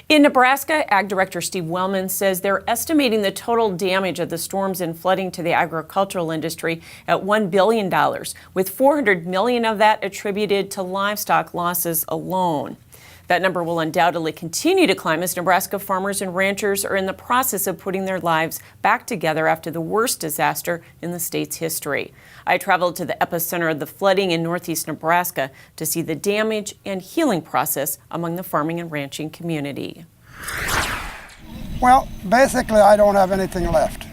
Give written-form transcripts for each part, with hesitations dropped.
In Nebraska, Ag Director Steve Wellman says they're estimating the total damage of the storms and flooding to the agricultural industry at $1 billion, with $400 million of that attributed to livestock losses alone. That number will undoubtedly continue to climb as Nebraska farmers and ranchers are in the process of putting their lives back together after the worst disaster in the state's history. I traveled to the epicenter of the flooding in northeast Nebraska to see the damage and healing process among the farming and ranching community. Well, basically, I don't have anything left.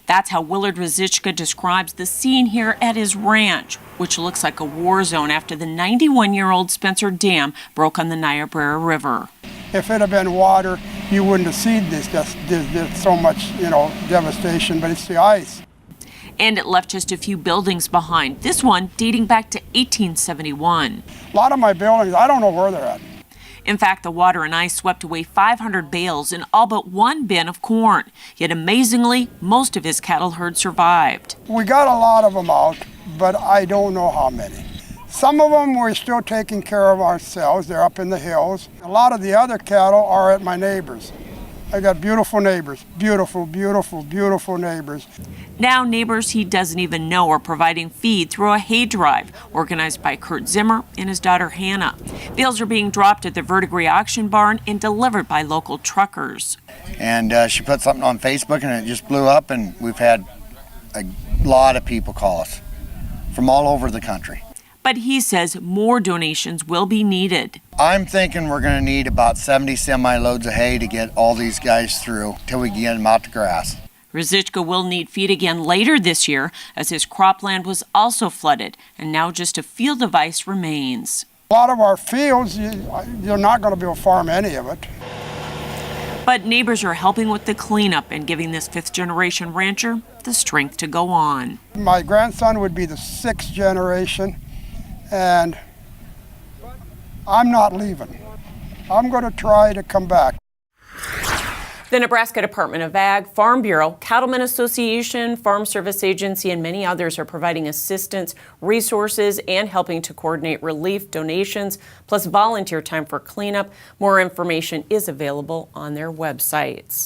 That's how Willard Rosichka describes the scene here at his ranch, which looks like a war zone after the 91-year-old Spencer Dam broke on the Niobrara River. If it had been water, you wouldn't have seen this. There's so much, devastation, but it's the ice. And it left just a few buildings behind, this one dating back to 1871. A lot of my buildings, I don't know where they're at. In fact, the water and ice swept away 500 bales and all but one bin of corn. Yet amazingly, most of his cattle herd survived. We got a lot of them out, but I don't know how many. Some of them we're still taking care of ourselves. They're up in the hills. A lot of the other cattle are at my neighbors. I got beautiful neighbors, beautiful, beautiful, beautiful neighbors. Now neighbors he doesn't even know are providing feed through a hay drive organized by Kurt Zimmer and his daughter Hannah. Bales are being dropped at the Verdigris auction barn and delivered by local truckers. And she put something on Facebook and it just blew up, and we've had a lot of people call us from all over the country. But he says more donations will be needed. I'm thinking we're going to need about 70 semi-loads of hay to get all these guys through till we can get them out to grass. Rosichka will need feed again later this year as his cropland was also flooded, and now just a field of ice remains. A lot of our fields, you're not going to be able to farm any of it. But neighbors are helping with the cleanup and giving this fifth-generation rancher the strength to go on. My grandson would be the 6th generation. And I'm not leaving. I'm going to try to come back. The Nebraska Department of Ag, Farm Bureau, Cattlemen Association, Farm Service Agency, and many others are providing assistance, resources, and helping to coordinate relief, donations, plus volunteer time for cleanup. More information is available on their websites.